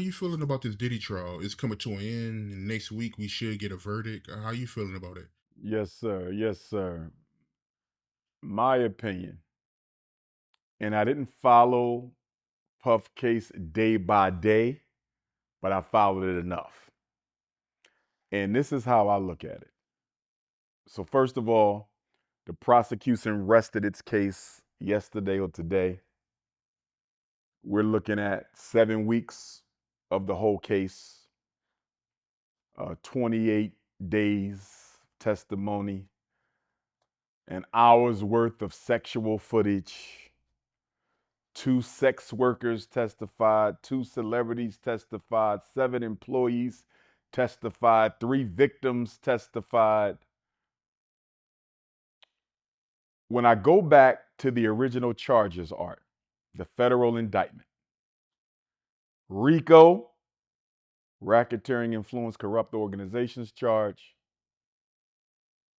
you feeling about this Diddy trial? It's coming to an end, and next week we should get a verdict. How you feeling about it? Yes, sir. Yes, sir. My opinion, and I didn't follow Puff case day by day, but I followed it enough. And this is how I look at it. So, first of all, the prosecution rested its case yesterday or today. We're looking at 7 weeks of the whole case, 28 days testimony, an hour's worth of sexual footage. Two sex workers testified, two celebrities testified, seven employees testified, three victims testified. When I go back to the original charges, Art, the federal indictment, RICO, racketeering, influence, corrupt organizations charge,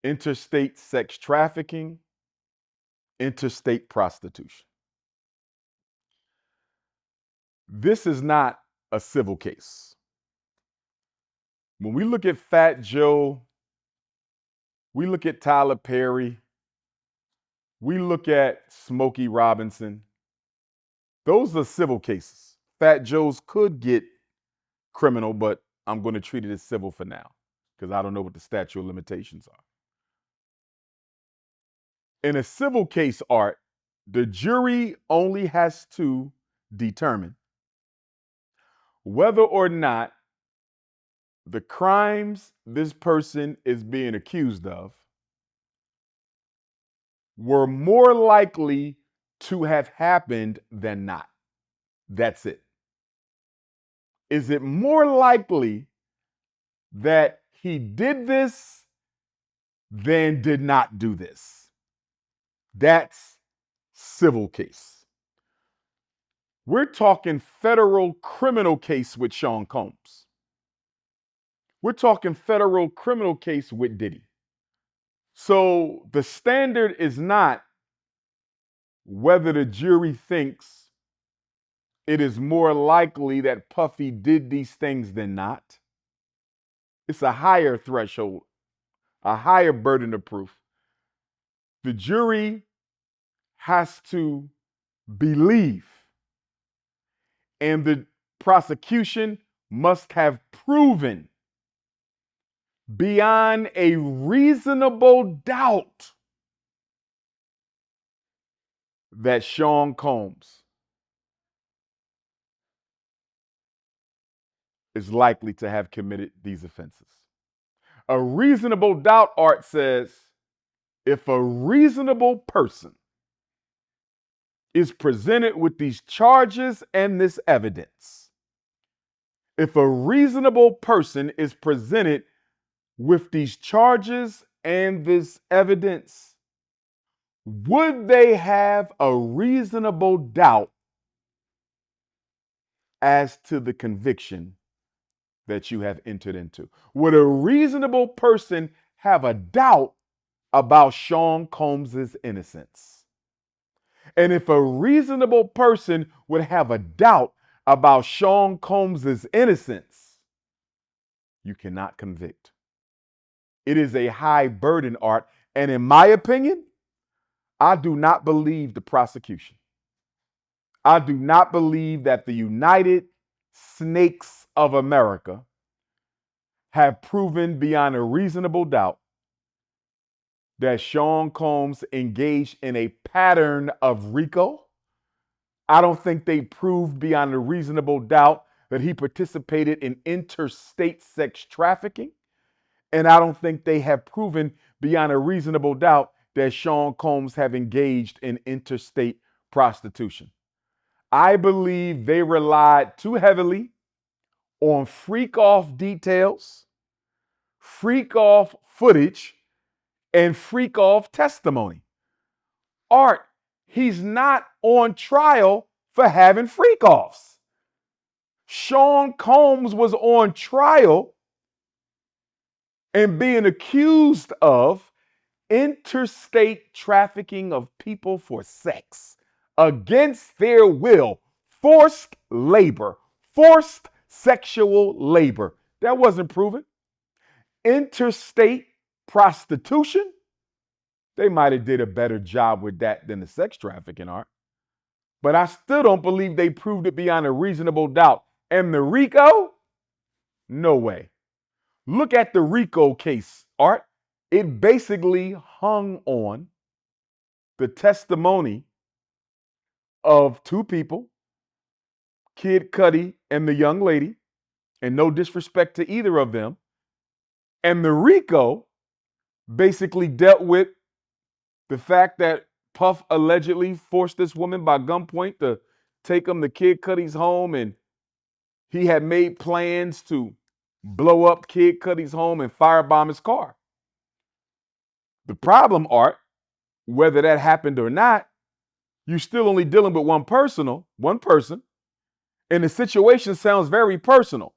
interstate sex trafficking, interstate prostitution. This is not a civil case. When we look at Fat Joe, we look at Tyler Perry, we look at Smokey Robinson, those are civil cases. Fat Joe's could get criminal, but I'm going to treat it as civil for now because I don't know what the statute of limitations are. In a civil case, Art, the jury only has to determine whether or not the crimes this person is being accused of were more likely to have happened than not. That's it. Is it more likely that he did this than did not do this? That's civil case. We're talking federal criminal case with Sean Combs. We're talking federal criminal case with Diddy. So the standard is not whether the jury thinks it is more likely that Puffy did these things than not. It's a higher threshold, a higher burden of proof. The jury has to believe, and the prosecution must have proven beyond a reasonable doubt that Sean Combs is likely to have committed these offenses. A reasonable doubt, Art says, if a reasonable person is presented with these charges and this evidence, if a reasonable person is presented with these charges and this evidence, would they have a reasonable doubt as to the conviction that you have entered into? Would a reasonable person have a doubt about Sean Combs' innocence? And if a reasonable person would have a doubt about Sean Combs' innocence, you cannot convict. It is a high burden, Art. And in my opinion, I do not believe the prosecution. I do not believe that the United Snakes of America have proven beyond a reasonable doubt that Sean Combs engaged in a pattern of RICO. I don't think they proved beyond a reasonable doubt that he participated in interstate sex trafficking. And I don't think they have proven beyond a reasonable doubt that Sean Combs have engaged in interstate prostitution. I believe they relied too heavily on freak off details, freak off footage, and freak off testimony. Art, he's not on trial for having freak offs. Sean Combs was on trial and being accused of interstate trafficking of people for sex against their will, forced labor, forced sexual labor. That wasn't proven. Interstate prostitution, they might have did a better job with that than the sex trafficking art. But I still don't believe they proved it beyond a reasonable doubt. And the RICO, no way. Look at the RICO case, Art. It basically hung on the testimony of two people, Kid Cudi and the young lady, and no disrespect to either of them. And the RICO basically dealt with the fact that Puff allegedly forced this woman by gunpoint to take him to Kid Cudi's home, and he had made plans to blow up Kid Cudi's home and firebomb his car. The problem, Art, whether that happened or not, you're still only dealing with one person, and the situation sounds very personal.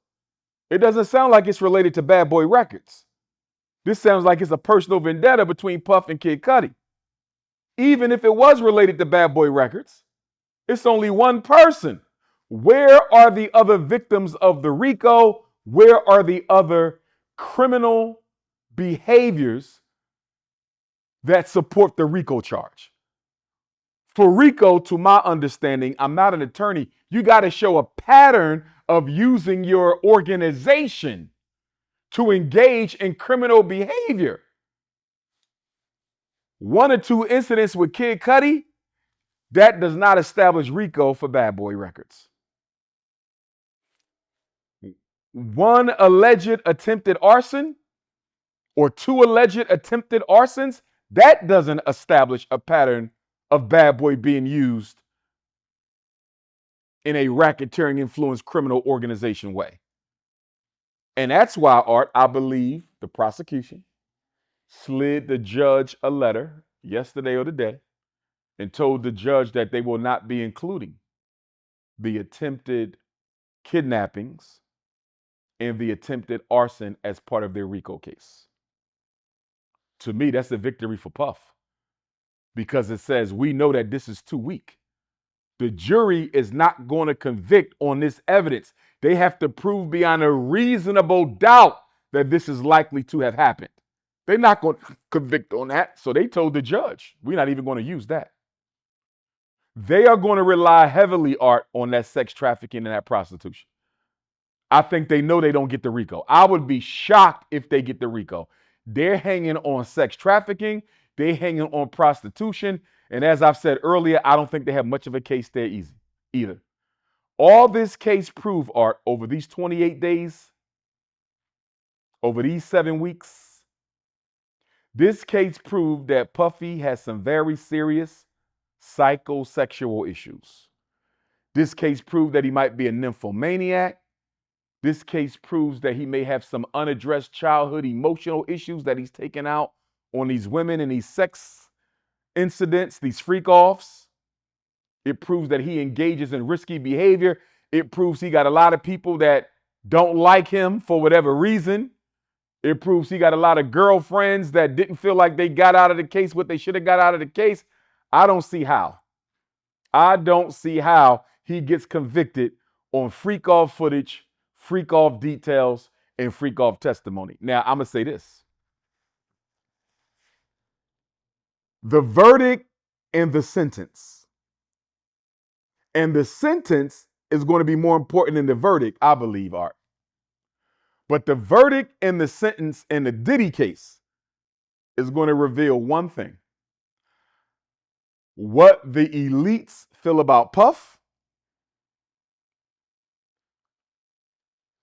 It doesn't sound like it's related to Bad Boy Records. This sounds like it's a personal vendetta between Puff and Kid Cudi. Even if it was related to Bad Boy Records, it's only one person. Where are the other victims of the RICO? Where are the other criminal behaviors that support the RICO charge? For RICO, to my understanding, I'm not an attorney, you got to show a pattern of using your organization to engage in criminal behavior. One or two incidents with Kid Cudi, that does not establish RICO for Bad Boy Records. One alleged attempted arson or two alleged attempted arsons, that doesn't establish a pattern of Bad Boy being used in a racketeering influenced criminal organization way. And that's why, Art, I believe the prosecution slid the judge a letter yesterday or today and told the judge that they will not be including the attempted kidnappings and the attempted arson as part of their RICO case. To me, that's a victory for Puff because it says we know that this is too weak. The jury is not going to convict on this evidence. They have to prove beyond a reasonable doubt that this is likely to have happened. They're not going to convict on that. So they told the judge, we're not even going to use that. They are going to rely heavily, Art, on that sex trafficking and that prostitution. I think they know they don't get the RICO. I would be shocked if they get the RICO. They're hanging on sex trafficking. They're hanging on prostitution. And as I've said earlier, I don't think they have much of a case there either. All this case proved, Art, over these 28 days, over these 7 weeks, this case proved that Puffy has some very serious psychosexual issues. This case proved that he might be a nymphomaniac. This case proves that he may have some unaddressed childhood emotional issues that he's taken out on these women and these sex incidents, these freak-offs. It proves that he engages in risky behavior. It proves he got a lot of people that don't like him for whatever reason. It proves he got a lot of girlfriends that didn't feel like they got out of the case what they should have got out of the case. I don't see how. I don't see how he gets convicted on freak-off footage, freak-off details, and freak-off testimony. Now, I'm going to say this. The verdict and the sentence. And the sentence is going to be more important than the verdict, I believe, Art. But the verdict and the sentence in the Diddy case is going to reveal one thing. What the elites feel about Puff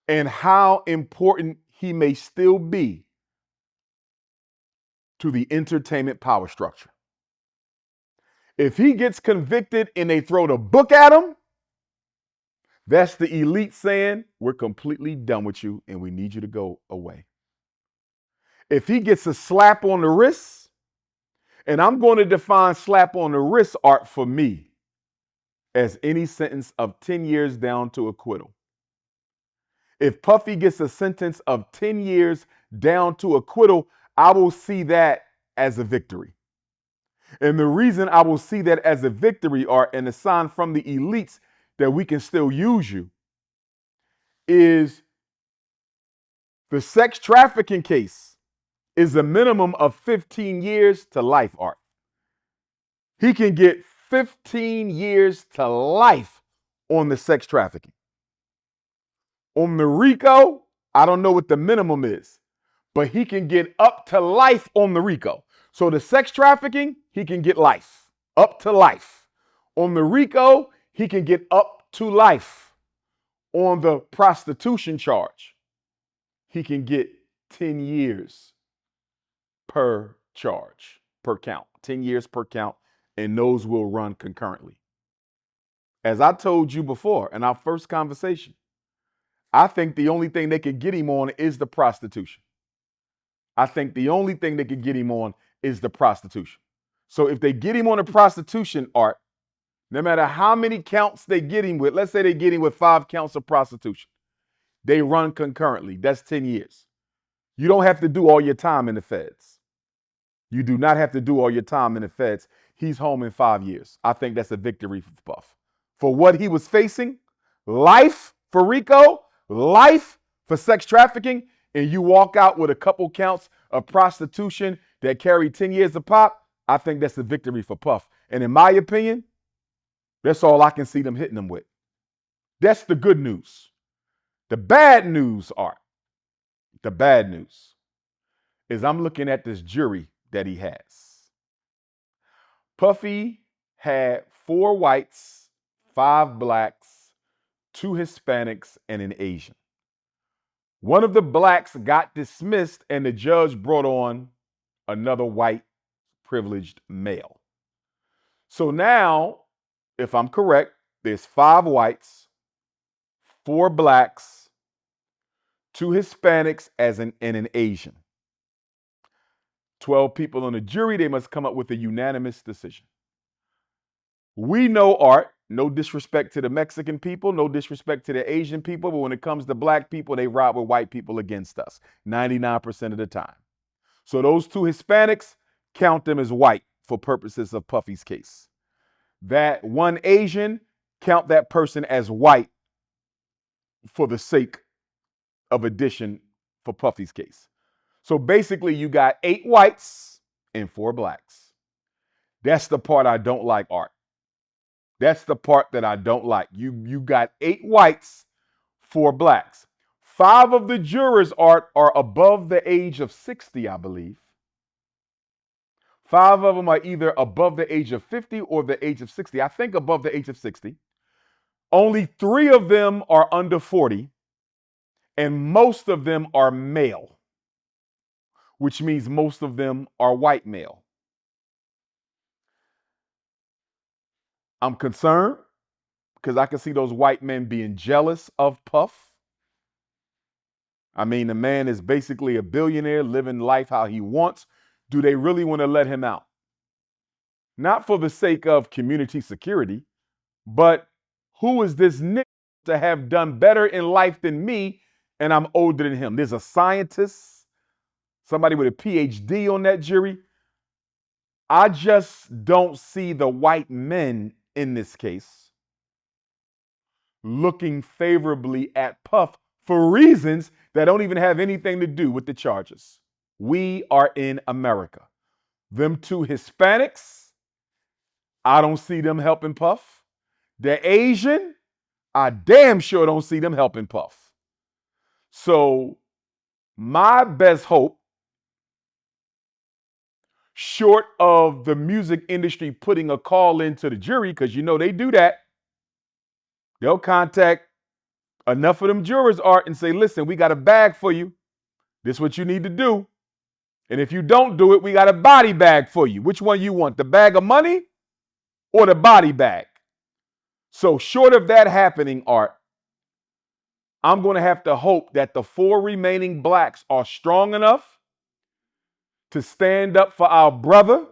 and how important he may still be to the entertainment power structure. If he gets convicted and they throw the book at him, that's the elite saying, we're completely done with you and we need you to go away. If he gets a slap on the wrist, and I'm going to define slap on the wrist, Art, for me, as any sentence of 10 years down to acquittal. If Puffy gets a sentence of 10 years down to acquittal, I will see that as a victory. And the reason I will see that as a victory, Art, and a sign from the elites that we can still use you, is the sex trafficking case is a minimum of 15 years to life, Art. He can get 15 years to life on the sex trafficking. On the RICO, I don't know what the minimum is, but he can get up to life on the RICO. So the sex trafficking, he can get life, up to life. On the RICO, he can get up to life. On the prostitution charge, he can get 10 years per charge, per count, 10 years per count, and those will run concurrently. As I told you before in our first conversation, I think the only thing they could get him on is the prostitution. I think the only thing they could get him on is the prostitution. So if they get him on the prostitution, Art, no matter how many counts they get him with, let's say they get him with 5 counts of prostitution, they run concurrently. That's 10 years. You don't have to do all your time in the feds. You do not have to do all your time in the feds. He's home in 5 years. I think that's a victory for Puff. For what he was facing, life for RICO, life for sex trafficking, and you walk out with a couple counts of prostitution that carry 10 years of pop, I think that's a victory for Puff. And in my opinion, that's all I can see them hitting them with. That's the good news. The bad news, Art, the bad news is I'm looking at this jury that he has. Puffy had 4 whites, 5 blacks, 2 Hispanics, and an Asian. One of the blacks got dismissed, and the judge brought on another white privileged male. So now, if I'm correct, there's 5 whites, 4 blacks, 2 Hispanics and an Asian. 12 people on the jury, they must come up with a unanimous decision. We know, Art, no disrespect to the Mexican people, no disrespect to the Asian people, but when it comes to black people, they ride with white people against us 99% of the time. So those 2 Hispanics, count them as white for purposes of Puffy's case. That 1 Asian, count that person as white for the sake of addition for Puffy's case. So basically, you got 8 whites and 4 blacks. That's the part I don't like, Art. That's the part that I don't like. You got 8 whites, 4 blacks. 5 of the jurors, Art, are above the age of 60, I believe. 5 of them are either above the age of 50 or the age of 60. I think above the age of 60. Only 3 of them are under 40, and most of them are male, which means most of them are white male. I'm concerned because I can see those white men being jealous of Puff. I mean, the man is basically a billionaire living life how he wants. Do they really want to let him out? Not for the sake of community security, but who is this nigga to have done better in life than me, and I'm older than him? There's a scientist, somebody with a PhD on that jury. I just don't see the white men in this case looking favorably at Puff for reasons that don't even have anything to do with the charges. We are in America. Them 2 Hispanics, I don't see them helping Puff. The Asian, I damn sure don't see them helping Puff. So my best hope, short of the music industry putting a call into the jury, because you know they do that, they'll contact enough of them jurors, Art, and say, listen, we got a bag for you. This is what you need to do. And if you don't do it, we got a body bag for you. Which one you want, the bag of money or the body bag? So short of that happening, Art, I'm going to have to hope that the 4 remaining blacks are strong enough to stand up for our brother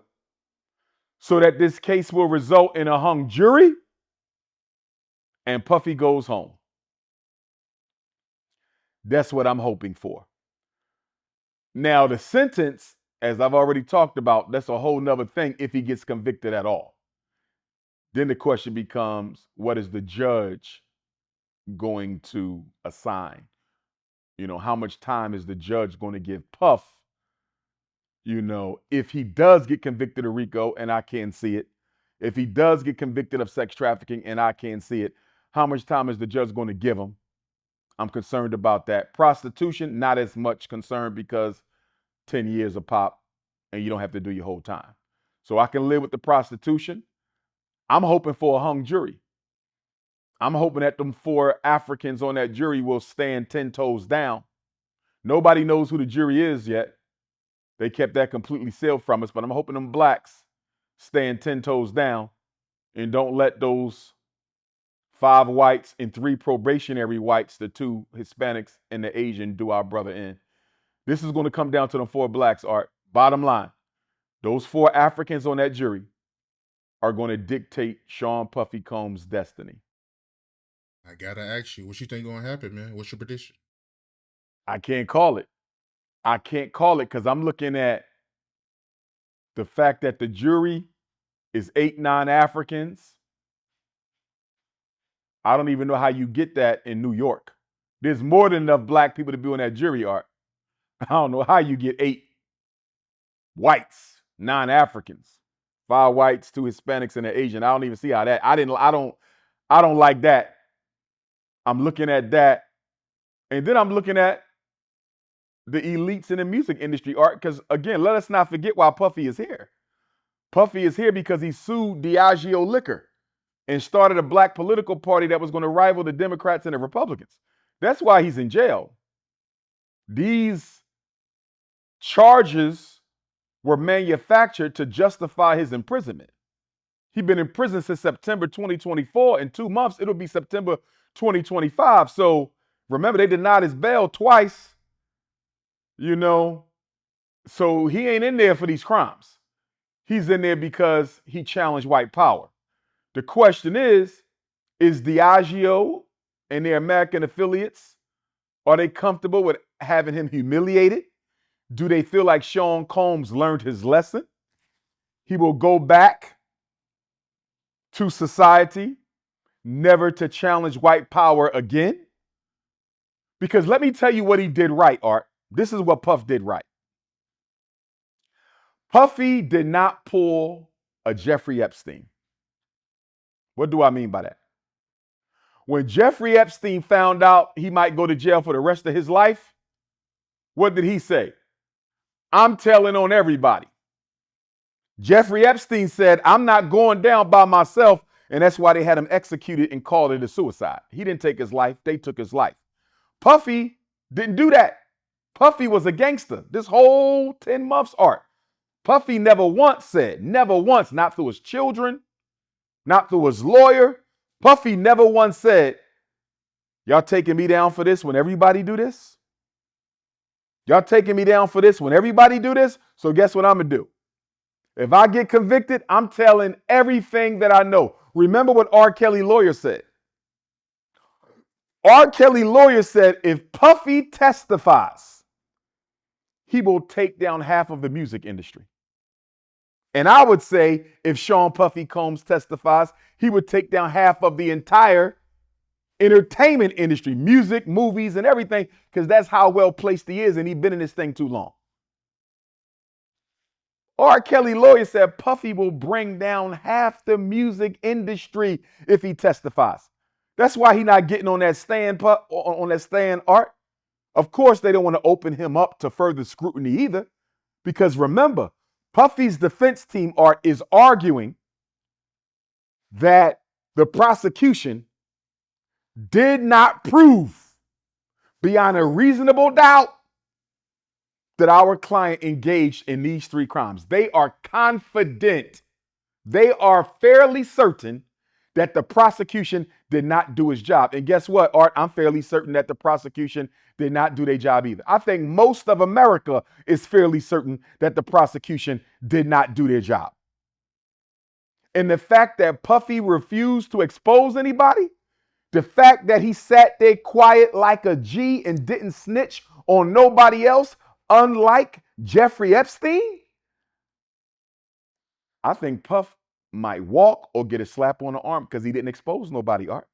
so that this case will result in a hung jury and Puffy goes home. That's what I'm hoping for. Now, the sentence, as I've already talked about, that's a whole nother thing if he gets convicted at all. Then the question becomes, what is the judge going to assign? How much time is the judge going to give Puff? If he does get convicted of RICO, and I can't see it, if he does get convicted of sex trafficking, and I can't see it, how much time is the judge going to give him? I'm concerned about that. Prostitution, not as much concerned because 10 years of pop and you don't have to do your whole time. So I can live with the prostitution. I'm hoping for a hung jury. I'm hoping that them 4 Africans on that jury will stand 10 toes down. Nobody knows who the jury is yet. They kept that completely sealed from us, but I'm hoping them blacks stand 10 toes down and don't let those 5 whites and 3 probationary whites, the 2 Hispanics and the Asian, do our brother in. This is going to come down to them 4 blacks, Art. Bottom line, those 4 Africans on that jury are going to dictate Sean Puffy Combs' destiny. I gotta ask you, what you think gonna happen, man? What's your prediction? I can't call it. I can't call it because I'm looking at the fact that the jury is 8, 9 Africans. I don't even know how you get that in New York. There's more than enough black people to be on that jury, Art. I don't know how you get 8 whites, 9 Africans, 5 whites, 2 Hispanics, and an Asian. I don't even see how that. I don't like that. I'm looking at that. And then I'm looking at the elites in the music industry, Art, because again, let us not forget why Puffy is here. Puffy is here because he sued Diageo Liquor and started a black political party that was going to rival the Democrats and the Republicans. That's why he's in jail. These charges were manufactured to justify his imprisonment. He's been in prison since September 2024. In 2 months, it'll be September 2025. So remember, they denied his bail twice. So he ain't in there for these crimes. He's in there because he challenged white power. The question is Diageo and their American affiliates, are they comfortable with having him humiliated? Do they feel like Sean Combs learned his lesson? He will go back to society, never to challenge white power again? Because let me tell you what he did right, Art. This is what Puff did right. Puffy did not pull a Jeffrey Epstein. What do I mean by that? When Jeffrey Epstein found out he might go to jail for the rest of his life, what did he say? I'm telling on everybody. Jeffrey Epstein said, I'm not going down by myself, and that's why they had him executed and called it a suicide. He didn't take his life, they took his life. Puffy didn't do that. Puffy was a gangster this whole 10 months, Art. Puffy never once said, never once, not through his children, not through his lawyer. Puffy never once said, y'all taking me down for this when everybody do this? Y'all taking me down for this when everybody do this? So guess what I'm going to do? If I get convicted, I'm telling everything that I know. Remember what R. Kelly lawyer said. R. Kelly lawyer said if Puffy testifies, he will take down half of the music industry. And I would say if Sean Puffy Combs testifies, he would take down half of the entire entertainment industry, music, movies, and everything, because that's how well placed he is, and he's been in this thing too long. R. Kelly lawyer said Puffy will bring down half the music industry if he testifies. That's why he's not getting on that stand, Art. Of course, they don't want to open him up to further scrutiny either, because remember, Puffy's defense team, Art, is arguing that the prosecution did not prove beyond a reasonable doubt that our client engaged in these 3 crimes. They are confident. They are fairly certain that the prosecution did not do its job. And guess what, Art? I'm fairly certain that the prosecution did not do their job either. I think most of America is fairly certain that the prosecution did not do their job. And the fact that Puffy refused to expose anybody, the fact that he sat there quiet like a G and didn't snitch on nobody else, unlike Jeffrey Epstein, I think Puff might walk or get a slap on the arm because he didn't expose nobody, Art.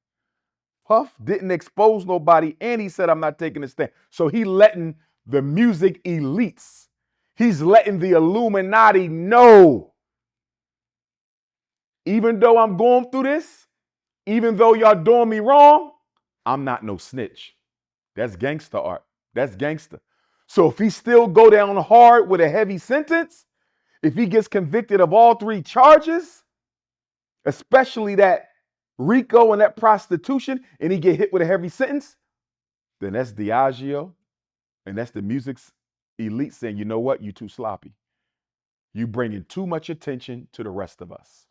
Puff didn't expose nobody, and he said, I'm not taking a stand. So he letting the music elites, he's letting the Illuminati know, even though I'm going through this, even though y'all doing me wrong, I'm not no snitch. That's gangster art. That's gangster. So if he still go down hard with a heavy sentence, if he gets convicted of all three charges, especially that RICO and that prostitution, and he get hit with a heavy sentence, then that's Diageo and that's the music's elite saying, you know what, you too sloppy. You bringing too much attention to the rest of us.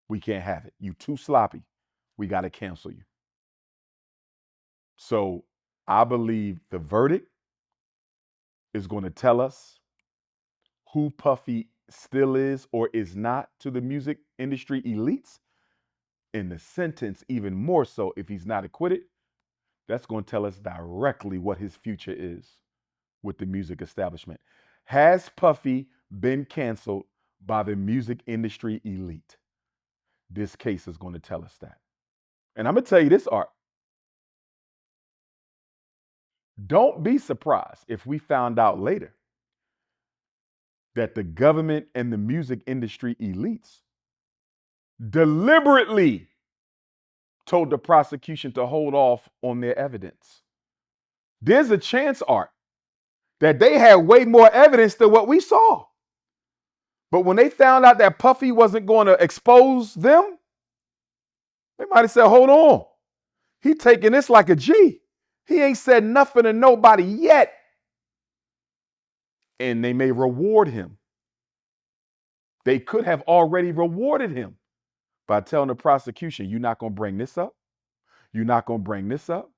We can't have it. You too sloppy. We got to cancel you. So I believe the verdict is going to tell us who Puffy still is or is not to the music industry elites. In the sentence, even more so, if he's not acquitted, that's going to tell us directly what his future is with the music establishment. Has Puffy been canceled by the music industry elite? This case is going to tell us that. And I'm going to tell you this, Art. Don't be surprised if we found out later that the government and the music industry elites deliberately told the prosecution to hold off on their evidence. There's a chance, Art, that they had way more evidence than what we saw. But when they found out that Puffy wasn't going to expose them, they might have said, hold on. He taking this like a G. He ain't said nothing to nobody yet. And they may reward him. They could have already rewarded him by telling the prosecution, you're not going to bring this up. You're not going to bring this up.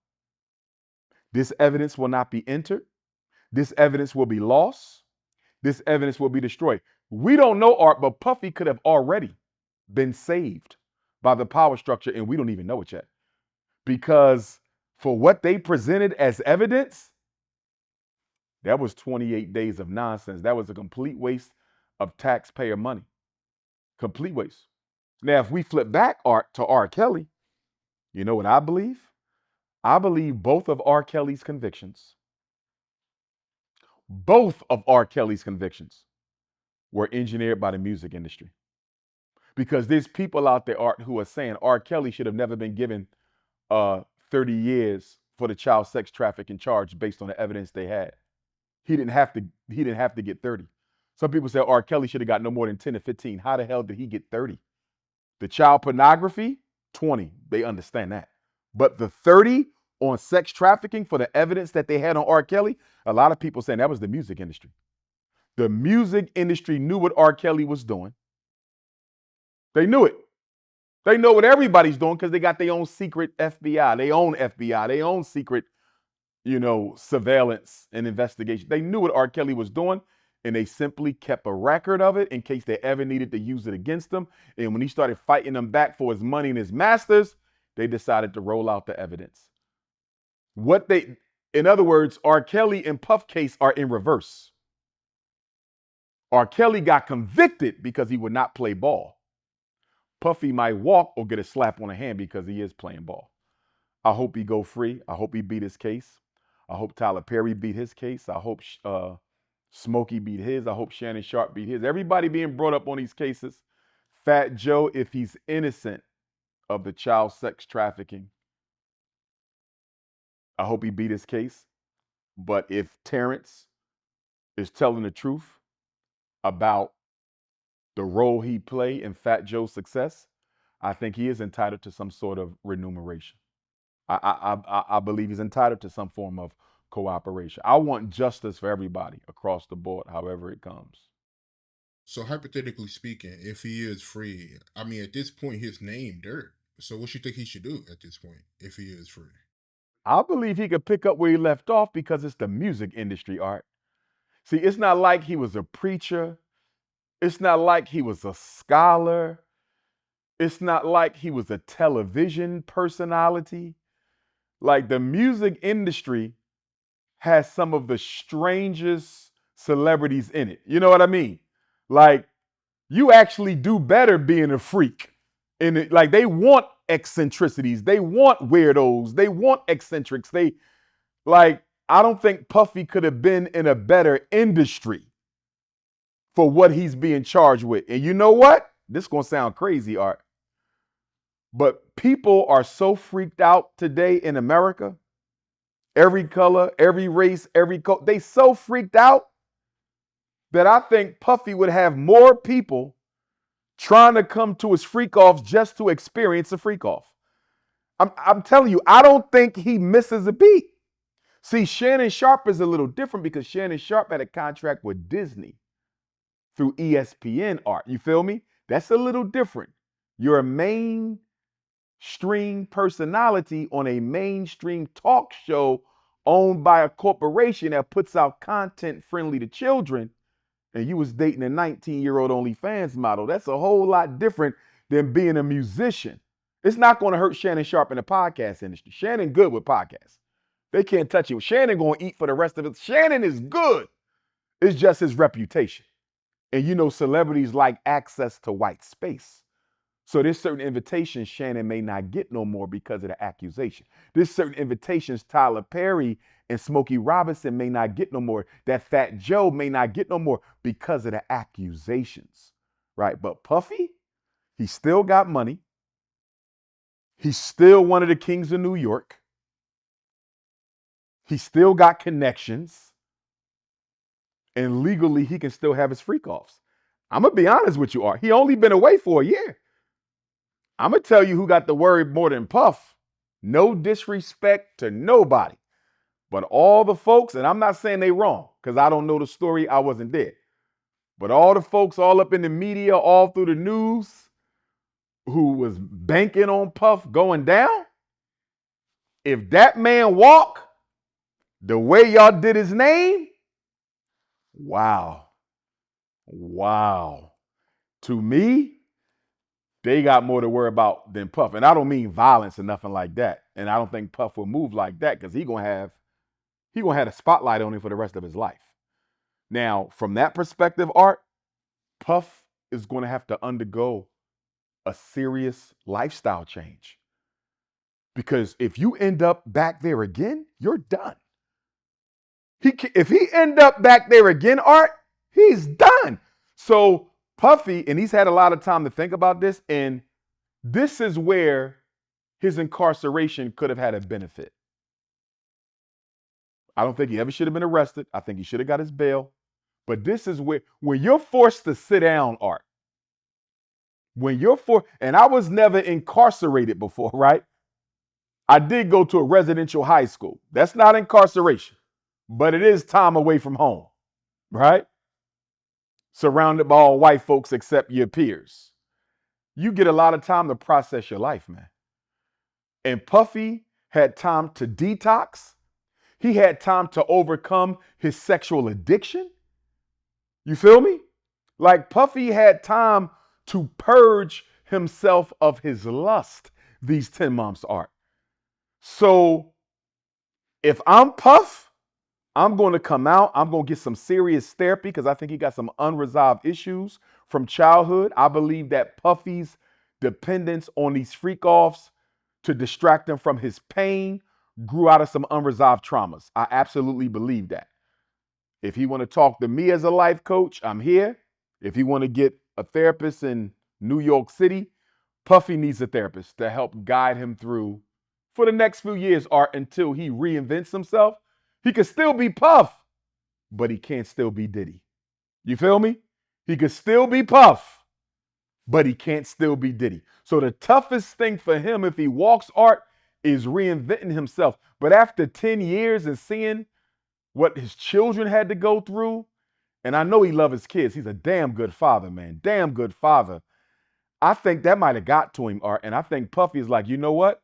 This evidence will not be entered. This evidence will be lost. This evidence will be destroyed. We don't know, Art, but Puffy could have already been saved by the power structure, and we don't even know it yet. Because for what they presented as evidence, that was 28 days of nonsense. That was a complete waste of taxpayer money. Complete waste. Now, if we flip back, Art, to R. Kelly, you know what I believe? I believe both of R. Kelly's convictions, were engineered by the music industry. Because there's people out there, Art, who are saying R. Kelly should have never been given 30 years for the child sex trafficking charge based on the evidence they had. He didn't have to get 30. Some people say R. Kelly should have got no more than 10 or 15. How the hell did he get 30? The child pornography, 20. They understand that. But the 30 on sex trafficking for the evidence that they had on R. Kelly, a lot of people saying that was the music industry. The music industry knew what R. Kelly was doing. They knew it. They know what everybody's doing because they got their own secret FBI, their own secret, surveillance and investigation. They knew what R. Kelly was doing, and they simply kept a record of it in case they ever needed to use it against him. And when he started fighting them back for his money and his masters, they decided to roll out the evidence. In other words, R. Kelly and Puff case are in reverse. R. Kelly got convicted because he would not play ball. Puffy might walk or get a slap on the hand because he is playing ball. I hope he go free. I hope he beat his case. I hope Tyler Perry beat his case. I hope Smokey beat his. I hope Shannon Sharp beat his. Everybody being brought up on these cases. Fat Joe, if he's innocent of the child sex trafficking, I hope he beat his case. But if Terrence is telling the truth about the role he played in Fat Joe's success, I think he is entitled to some sort of remuneration. I believe he's entitled to some form of cooperation. I want justice for everybody across the board, however it comes. So hypothetically speaking, if he is free, I mean, at this point, his name dirt. So what you think he should do at this point if he is free? I believe he could pick up where he left off because it's the music industry, Art. See, it's not like he was a preacher. It's not like he was a scholar. It's not like he was a television personality. Like the music industry has some of the strangest celebrities in it. You know what I mean? Like you actually do better being a freak And like they want eccentricities, they want weirdos, they want eccentrics. They like I don't think Puffy could have been in a better industry for what he's being charged with. And you know what? This is gonna sound crazy, Art. But people are so freaked out today in America. Every color, every race, every they so freaked out that I think Puffy would have more people trying to come to his freak offs just to experience a freak off. I'm telling you, I don't think he misses a beat. See, Shannon Sharpe is a little different because Shannon Sharpe had a contract with Disney through ESPN, Art. You feel me? That's a little different. You're a mainstream personality on a mainstream talk show owned by a corporation that puts out content friendly to children, and you was dating a 19-year-old OnlyFans model. That's a whole lot different than being a musician. It's not going to hurt Shannon Sharpe in the podcast industry. Shannon good with podcasts. They can't touch you. Shannon going to eat for the rest of it. Shannon is good. It's just his reputation. And you know, celebrities like access to white space. So there's certain invitations Shannon may not get no more because of the accusation. There's certain invitations Tyler Perry and Smokey Robinson may not get no more. That Fat Joe may not get no more because of the accusations, right? But Puffy, he still got money. He's still one of the kings of New York. He still got connections. And legally, he can still have his freak offs. I'm going to be honest with you, Art. He only been away for a year. I'm going to tell you who got the word more than Puff. No disrespect to nobody. But all the folks, and I'm not saying they wrong, because I don't know the story, I wasn't there. But all the folks all up in the media, all through the news, who was banking on Puff going down, if that man walk the way y'all did his name, wow. Wow. To me, they got more to worry about than Puff. And I don't mean violence or nothing like that. And I don't think Puff will move like that because he gonna have a spotlight on him for the rest of his life. Now, from that perspective, Art, Puff is gonna have to undergo a serious lifestyle change. Because if you end up back there again, you're done. If he end up back there again, Art, he's done. So Puffy, and he's had a lot of time to think about this, and this is where his incarceration could have had a benefit. I don't think he ever should have been arrested. I think he should have got his bail. But this is where, when you're forced to sit down, Art, and I was never incarcerated before, right? I did go to a residential high school. That's not incarceration, but it is time away from home, right? Surrounded by all white folks except your peers. You get a lot of time to process your life, man. And Puffy had time to detox. He had time to overcome his sexual addiction. You feel me? Like Puffy had time to purge himself of his lust these 10 months, Art. So if I'm Puff, I'm going to come out. I'm going to get some serious therapy because I think he got some unresolved issues from childhood. I believe that Puffy's dependence on these freak offs to distract him from his pain grew out of some unresolved traumas. I absolutely believe that. If he want to talk to me as a life coach, I'm here. If he want to get a therapist in New York City, Puffy needs a therapist to help guide him through for the next few years, Art, until he reinvents himself. He could still be Puff, but he can't still be Diddy. You feel me? He could still be Puff, but he can't still be Diddy. So the toughest thing for him if he walks, Art, is reinventing himself. But after 10 years and seeing what his children had to go through, and I know he loves his kids. He's a damn good father, man. Damn good father. I think that might have got to him, Art. And I think Puffy is like, you know what?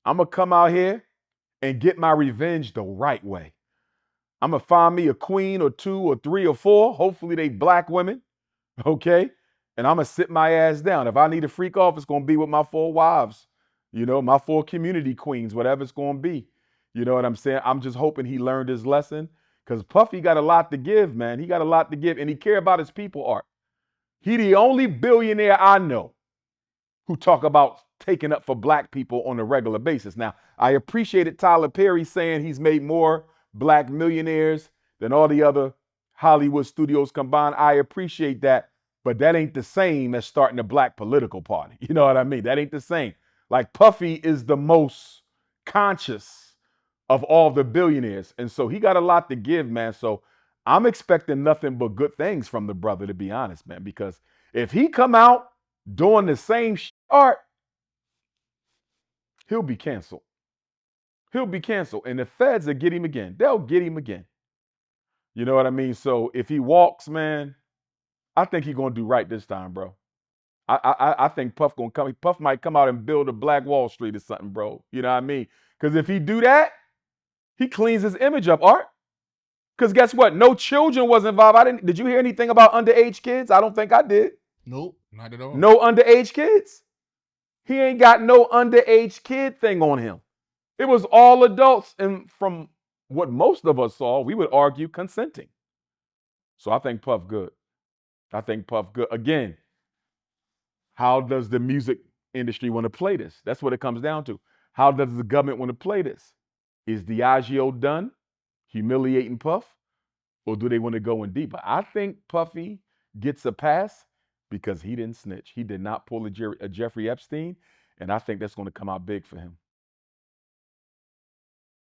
I'm going to come out here and get my revenge the right way. I'm going to find me a queen or two or three or four. Hopefully they black women. Okay? And I'm going to sit my ass down. If I need a freak off, it's going to be with my 4 wives. You know, my 4 community queens, whatever it's going to be. You know what I'm saying? I'm just hoping he learned his lesson because Puffy got a lot to give, man. He got a lot to give, and he care about his people, Art. He the only billionaire I know who talk about taking up for black people on a regular basis. Now, I appreciated Tyler Perry saying he's made more black millionaires than all the other Hollywood studios combined. I appreciate that, but that ain't the same as starting a black political party. You know what I mean? That ain't the same. Like Puffy is the most conscious of all the billionaires. And so he got a lot to give, man. So I'm expecting nothing but good things from the brother, to be honest, man, because if he come out doing the same art, he'll be canceled. He'll be canceled. And the feds will get him again. They'll get him again. You know what I mean? So if he walks, man, I think he's gonna do right this time, bro. I think Puff gonna come. Puff might come out and build a Black Wall Street or something, bro. You know what I mean? Because if he do that, he cleans his image up, Art. Because guess what? No children was involved. Did you hear anything about underage kids? I don't think I did. Nope, not at all. No underage kids. He ain't got no underage kid thing on him. It was all adults, and from what most of us saw, we would argue consenting. So I think Puff good. I think Puff good. Again, how does the music industry want to play this? That's what it comes down to. How does the government want to play this? Is Diageo done humiliating Puff, or do they want to go in deeper? I think Puffy gets a pass because he didn't snitch. He did not pull a Jeffrey Epstein, and I think that's going to come out big for him.